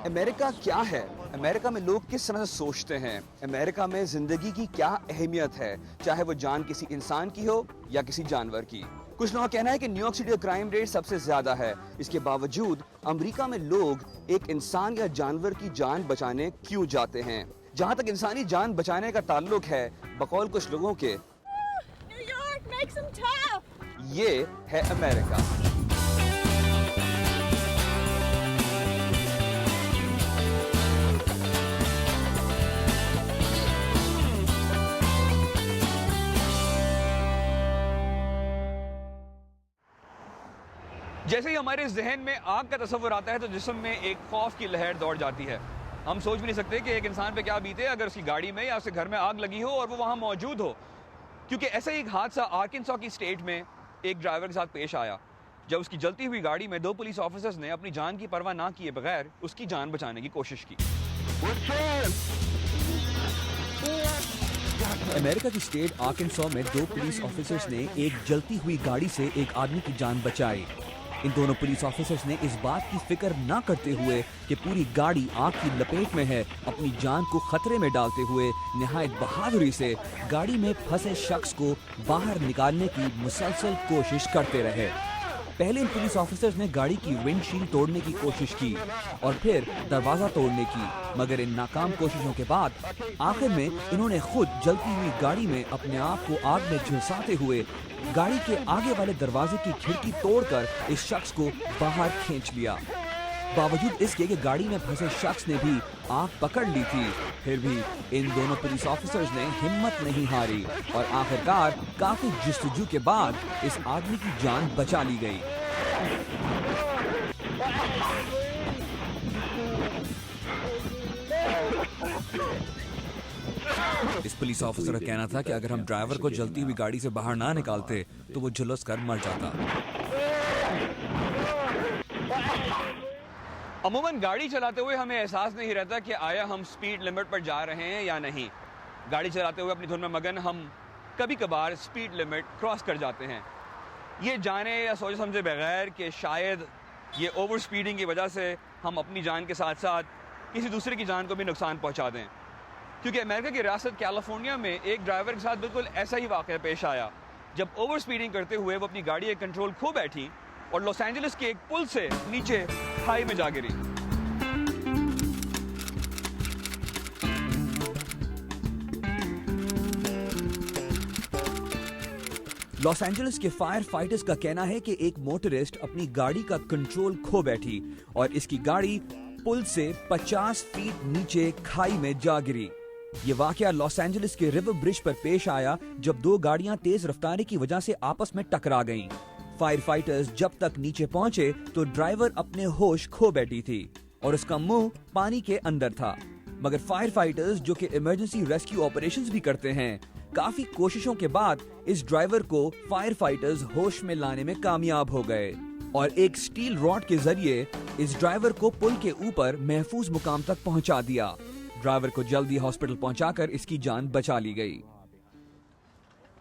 امریکہ کیا ہے؟ امریکہ میں لوگ کس طرح سے سوچتے ہیں؟ امریکہ میں زندگی کی کیا اہمیت ہے، چاہے وہ جان کسی انسان کی ہو یا کسی جانور کی؟ کچھ لوگوں کا کہنا ہے کہ نیو یارک سٹی کا کرائم ریٹ سب سے زیادہ ہے، اس کے باوجود امریکہ میں لوگ ایک انسان یا جانور کی جان بچانے کیوں جاتے ہیں؟ جہاں تک انسانی جان بچانے کا تعلق ہے، بقول کچھ لوگوں کے یہ ہے امریکہ۔ جیسے ہی ہمارے ذہن میں آگ کا تصور آتا ہے تو جسم میں ایک خوف کی لہر دوڑ جاتی ہے۔ ہم سوچ بھی نہیں سکتے کہ ایک انسان پہ کیا بیتے اگر اس کی گاڑی میں یا اس کے گھر میں آگ لگی ہو اور وہ وہاں موجود ہو، کیونکہ ایسا ہی ایک حادثہ آرکنسا کی اسٹیٹ میں ایک ڈرائیور کے ساتھ پیش آیا جب اس کی جلتی ہوئی گاڑی میں 2 پولیس آفیسرز نے اپنی جان کی پرواہ نہ کیے بغیر اس کی جان بچانے کی کوشش کی۔ امریکہ کی اسٹیٹ آرکنسا میں 2 پولیس آفیسرز نے ایک جلتی ہوئی گاڑی سے ایک آدمی کی جان بچائی۔ ان دونوں پولیس آفیسرز نے اس بات کی فکر نہ کرتے ہوئے کہ پوری گاڑی آگ کی لپیٹ میں ہے، اپنی جان کو خطرے میں ڈالتے ہوئے نہایت بہادری سے گاڑی میں پھنسے شخص کو باہر نکالنے کی مسلسل کوشش کرتے رہے۔ پہلے ان پولیس آفیسرز نے گاڑی کی ونڈ شیلڈ توڑنے کی کوشش کی اور پھر دروازہ توڑنے کی، مگر ان ناکام کوششوں کے بعد آخر میں انہوں نے خود جلتی ہوئی گاڑی میں اپنے آپ کو آگ میں جھلساتے ہوئے گاڑی کے آگے والے دروازے کی کھڑکی توڑ کر اس شخص کو باہر کھینچ لیا۔ باوجود اس کے کہ گاڑی میں پھنسے شخص نے بھی آگ پکڑ لی تھی، پھر بھی ان دونوں پولیس آفیسرز نے ہمت نہیں ہاری اور آخرکار کافی جستجو کے بعد اس آدمی کی جان بچا لی گئی۔ اس پولیس آفیسر کا کہنا تھا کہ اگر ہم ڈرائیور کو جلتی ہوئی گاڑی سے باہر نہ نکالتے تو وہ جھلس کر مر جاتا۔ عموماً گاڑی چلاتے ہوئے ہمیں احساس نہیں رہتا کہ آیا ہم سپیڈ لمٹ پر جا رہے ہیں یا نہیں۔ گاڑی چلاتے ہوئے اپنی دھن میں مگن ہم کبھی کبھار سپیڈ لمٹ کراس کر جاتے ہیں، یہ جانے یا سوچے سمجھے بغیر کہ شاید یہ اوور سپیڈنگ کی وجہ سے ہم اپنی جان کے ساتھ ساتھ کسی دوسرے کی جان کو بھی نقصان پہنچا دیں۔ کیونکہ امریکہ کی ریاست کیلیفورنیا میں ایک ڈرائیور کے ساتھ بالکل ایسا ہی واقعہ پیش آیا جب اوور سپیڈنگ کرتے ہوئے وہ اپنی گاڑی کا کنٹرول کھو بیٹھی اور لاس اینجلس کے ایک پل سے نیچے کھائی میں جا گری۔ لاس اینجلس کے فائر فائٹرز کا کہنا ہے کہ ایک موٹرسٹ اپنی گاڑی کا کنٹرول کھو بیٹھی اور اس کی گاڑی پل سے 50 فیٹ نیچے کھائی میں جا گری۔ یہ واقعہ لاس اینجلس کے ریور برج پر پیش آیا جب 2 گاڑیاں تیز رفتاری کی وجہ سے آپس میں ٹکرا گئیں۔ فائر فائٹرز جب تک نیچے پہنچے تو ڈرائیور اپنے ہوش کھو بیٹھی تھی اور اس کا منہ پانی کے اندر تھا، مگر فائر فائٹرز جو کہ ایمرجنسی ریسکیو آپریشنز بھی کرتے ہیں، کافی کوششوں کے بعد اس ڈرائیور کو فائر فائٹرز ہوش میں لانے میں کامیاب ہو گئے اور ایک سٹیل راڈ کے ذریعے اس ڈرائیور کو پل کے اوپر محفوظ مقام تک پہنچا دیا۔ ڈرائیور کو جلدی ہاسپٹل پہنچا کر اس کی جان بچا لی گئی۔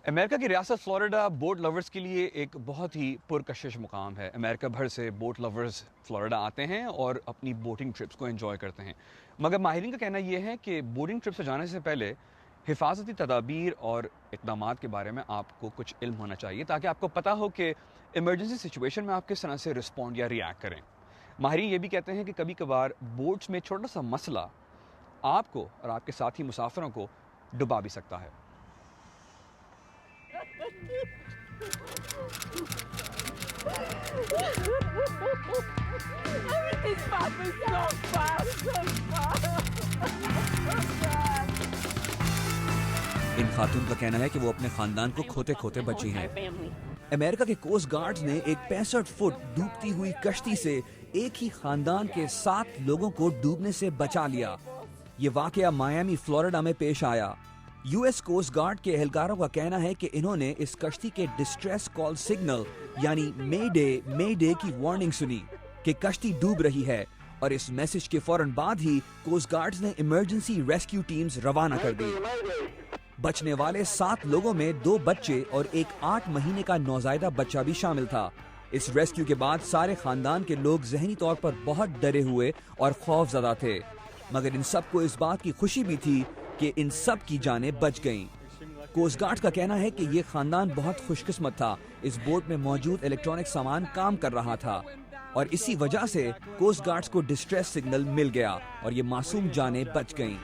امریکہ کی ریاست فلوریڈا بوٹ لورز کے لیے ایک بہت ہی پرکشش مقام ہے۔ امریکہ بھر سے بوٹ لورز فلوریڈا آتے ہیں اور اپنی بوٹنگ ٹرپس کو انجوائے کرتے ہیں، مگر ماہرین کا کہنا یہ ہے کہ بوٹنگ ٹرپ سے جانے سے پہلے حفاظتی تدابیر اور اقدامات کے بارے میں آپ کو کچھ علم ہونا چاہیے تاکہ آپ کو پتہ ہو کہ ایمرجنسی سچویشن میں آپ کس طرح سے رسپونڈ یا ریئیکٹ کریں۔ ماہرین یہ بھی کہتے ہیں کہ کبھی کبھار بوٹس میں چھوٹا سا مسئلہ آپ کو اور آپ کے ساتھی مسافروں کو ڈبا بھی سکتا ہے۔ ان خاتون کا کہنا ہے کہ وہ اپنے خاندان کو کھوتے کھوتے بچی ہیں۔ امریکہ کے کوسٹ گارڈز نے ایک 65 فٹ ڈوبتی ہوئی کشتی سے ایک ہی خاندان کے 7 لوگوں کو ڈوبنے سے بچا لیا۔ یہ واقعہ مایامی فلوریڈا میں پیش آیا۔ یو ایس کوسٹ گارڈ کے اہلکاروں کا کہنا ہے کہ انہوں نے اس کشتی کے ڈسٹریس کال سگنل یعنی مے ڈے کی وارننگ سنی کہ کشتی ڈوب رہی ہے اور اس میسج کے فوراً بعد ہی کوسٹ گارڈز نے ایمرجنسی ریسکیو ٹیمز روانہ کر دی۔ بچنے والے 7 لوگوں میں 2 بچے اور ایک 8 مہینے کا نوزائیدہ بچہ بھی شامل تھا۔ اس ریسکیو کے بعد سارے خاندان کے لوگ ذہنی طور پر بہت ڈرے ہوئے اور خوف زدہ تھے، مگر ان سب کو اس بات کی خوشی بھی تھی کہ ان سب کی جانیں بچ گئیں۔ کوسٹ گارڈ کا کہنا ہے کہ یہ خاندان بہت خوش قسمت تھا، اس بوٹ میں موجود الیکٹرانک سامان کام کر رہا تھا اور اسی وجہ سے کوسٹ گارڈز کو ڈسٹریس سگنل مل گیا اور یہ معصوم جانیں بچ گئیں۔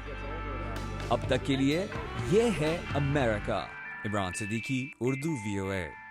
اب تک کے لیے یہ ہے امریکہ۔ عمران صدیقی، اردو VOA۔